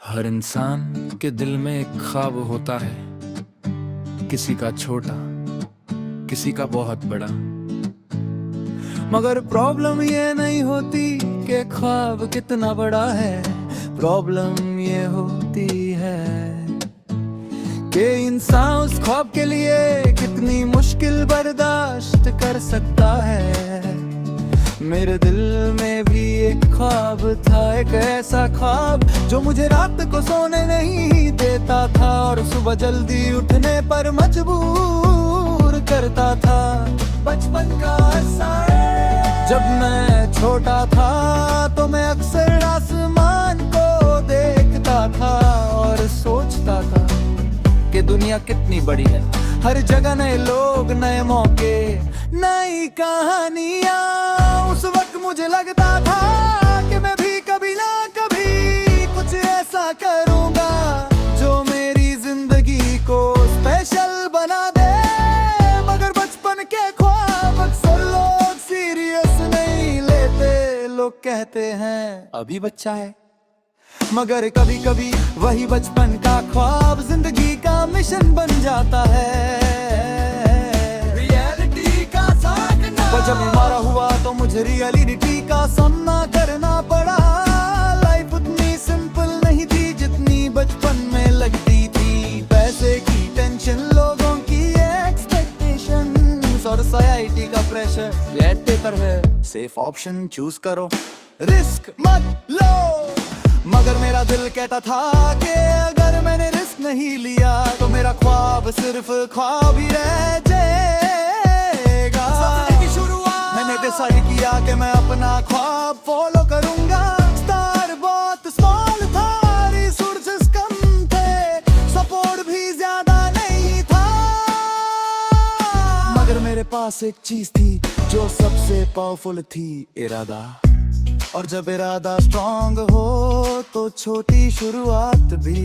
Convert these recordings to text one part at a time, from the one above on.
हर इंसान के दिल में एक ख्वाब होता है, किसी का छोटा, किसी का बहुत बड़ा। मगर प्रॉब्लम ये नहीं होती कि ख्वाब कितना बड़ा है, प्रॉब्लम ये होती है कि इंसान उस ख्वाब के लिए कितनी मुश्किल बर्दाश्त कर सकता है। मेरे दिल में भी एक ख्वाब था, एक ऐसा ख्वाब जो मुझे रात को सोने नहीं देता था और सुबह जल्दी उठने पर मजबूर करता था। बचपन का अरसा जब मैं छोटा था तो मैं अक्सर आसमान को देखता था और सोचता था कि दुनिया कितनी बड़ी है। हर जगह नए लोग, नए मौके, नई कहानियां। उस वक्त मुझे लगता था कि मैं भी कभी ना कभी कुछ ऐसा करूंगा जो मेरी जिंदगी को स्पेशल बना दे। मगर बचपन के ख्वाब अक्सर लोग सीरियस नहीं लेते। लोग कहते हैं अभी बच्चा है, मगर कभी कभी वही बचपन का ख्वाब जिंदगी का मिशन बन जाता है। रियलिटी का सामना, पर जब हमारा हुआ तो मुझे रियलिटी का सामना करना पड़ा। लाइफ उतनी सिंपल नहीं थी जितनी बचपन में लगती थी। पैसे की टेंशन, लोगों की एक्सपेक्टेशंस और सोसाइटी का प्रेशर कहते पर है सेफ ऑप्शन चूज करो, रिस्क मत लो। मगर मेरा दिल कहता था कि अगर मैंने रिस्क नहीं लिया तो मेरा ख्वाब सिर्फ ख्वाब ही रह जाएगा। सफर की शुरुआत मैंने डिसाइड किया कि मैं अपना ख्वाब फॉलो करूंगा। स्टार बहुत स्मॉल था, रिसोर्सेस कम थे, सपोर्ट भी ज्यादा नहीं था, मगर मेरे पास एक चीज थी जो सबसे पावरफुल थी, इरादा। और जब इरादा स्ट्रॉन्ग हो तो छोटी शुरुआत भी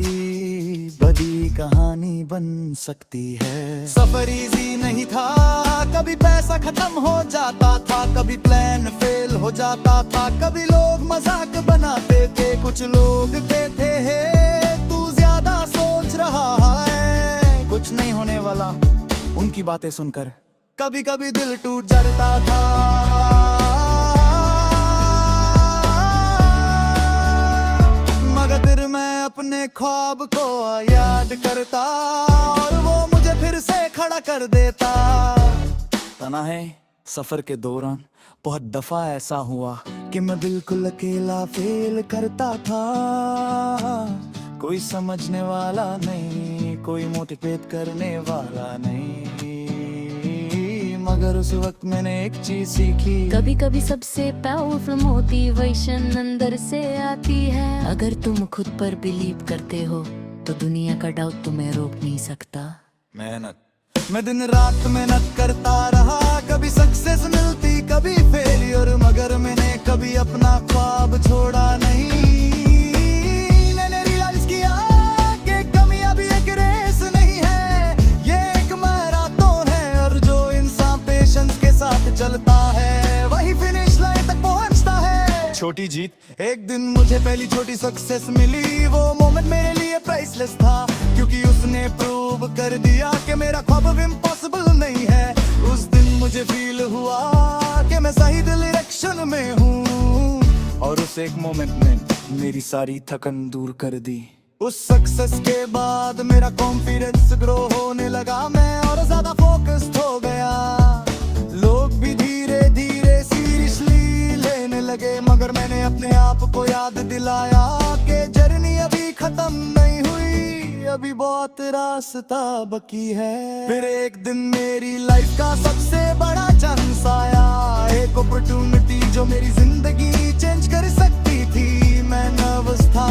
बड़ी कहानी बन सकती है। सफर इजी नहीं था, कभी पैसा खत्म हो जाता था, कभी प्लान फेल हो जाता था, कभी लोग मजाक बनाते थे, कुछ लोग कहते हैं तू ज्यादा सोच रहा है, कुछ नहीं होने वाला उनकी बातें सुनकर। कभी कभी दिल टूट जाता था, मगर मैं अपने ख्वाब को याद करता और वो मुझे फिर से खड़ा कर देता। तना है सफर के दौरान बहुत दफा ऐसा हुआ कि मैं बिल्कुल अकेला फेल करता था। कोई समझने वाला नहीं, कोई मोटिवेट करने वाला नहीं, मगर उस वक्त मैंने एक चीज सीखी, कभी कभी सबसे पावरफुल मोटिवेशन अंदर से आती है। अगर तुम खुद पर बिलीव करते हो तो दुनिया का डाउट तुम्हें रोक नहीं सकता। मेहनत मैं दिन रात मेहनत करता रहा, कभी सक्सेस मिलती कभी फेलियर, मगर मैंने कभी अपना ख्वाब छोड़ा नहीं। मैंने रियलाइज किया कि कामयाबी एक रेस नहीं है, ये एक मैराथन है और जो इंसान पेशेंस के साथ चलता है वही फिनिश लाइन तक पहुंचता है। छोटी जीत, एक दिन मुझे पहली छोटी सक्सेस मिली, वो मोमेंट मेरे लिए प्राइसलेस था, क्योंकि उसने प्रूव कर दिया कि मेरा ख्वाब इम्पॉसिबल नहीं है। उस दिन मुझे फील हुआ कि मैं सही डायरेक्शन में हूँ और उस एक मोमेंट ने मेरी सारी थकन दूर कर दी। उस सक्सेस के बाद मेरा कॉन्फिडेंस ग्रो होने लगा, मैं और ज्यादा फोकस्ड हो गया। लोग भी धीरे धीरे सीरियसली लेने लगे, मगर मैंने अपने आप को याद दिलाया कि जर्नी अभी खत्म नहीं हुई, अभी बहुत रास्ता बाकी है। फिर एक दिन मेरी लाइफ का सबसे बड़ा चांस आया, एक अपॉर्चुनिटी जो मेरी जिंदगी चेंज कर सकती थी। मैं नर्वस था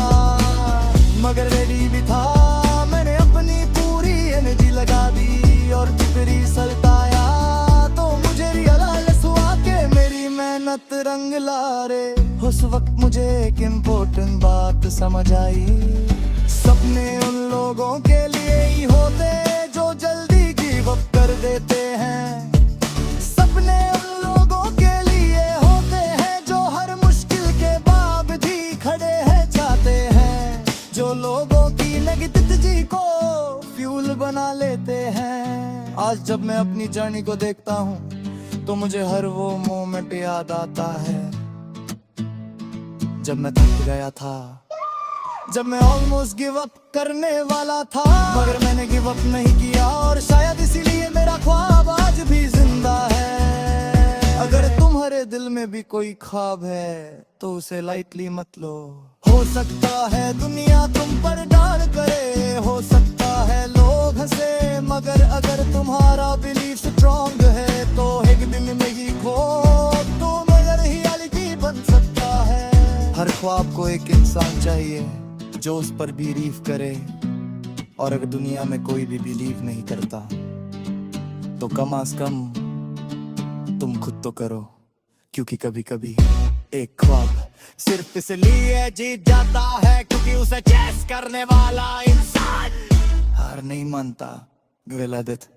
मगर रेडी भी था, मैंने अपनी पूरी एनर्जी लगा दी और जब रिजल्ट आया तो मुझे रियलाइज हुआ कि मेरी मेहनत रंग ला रे। उस वक्त मुझे एक इम्पोर्टेंट बात समझ आई, सपने उन लोगों के लिए ही होते जो जल्दी गिव अप कर देते हैं। सपने उन लोगों के लिए होते हैं जो हर मुश्किल के बावजूद खड़े हैं, चाहते हैं जो लोगों की नेगेटिविटी को फ्यूल बना लेते हैं। आज जब मैं अपनी जर्नी को देखता हूँ तो मुझे हर वो मोमेंट याद आता है जब मैं थक गया था, जब मैं ऑलमोस्ट गिव अप करने वाला था, मगर मैंने गिव अप नहीं किया और शायद इसीलिए मेरा ख्वाब आज भी जिंदा है। अगर तुम्हारे दिल में भी कोई ख्वाब है तो उसे लाइटली मत लो। हो सकता है दुनिया तुम पर डाल करे, हो सकता है लोग हंसे, मगर अगर तुम्हारा बिलीफ स्ट्रॉन्ग है तो एक दिन में ही खो तो मगर रियलिटी बन सकता है। हर ख्वाब को एक इंसान चाहिए जो उस पर बिलीव करे, और अगर दुनिया में कोई भी बिलीव नहीं करता तो कम से कम तुम खुद तो करो, क्योंकि कभी कभी एक ख्वाब सिर्फ इसलिए जीत जाता है क्योंकि उसे चेस करने वाला इंसान हार नहीं मानता। विलादत।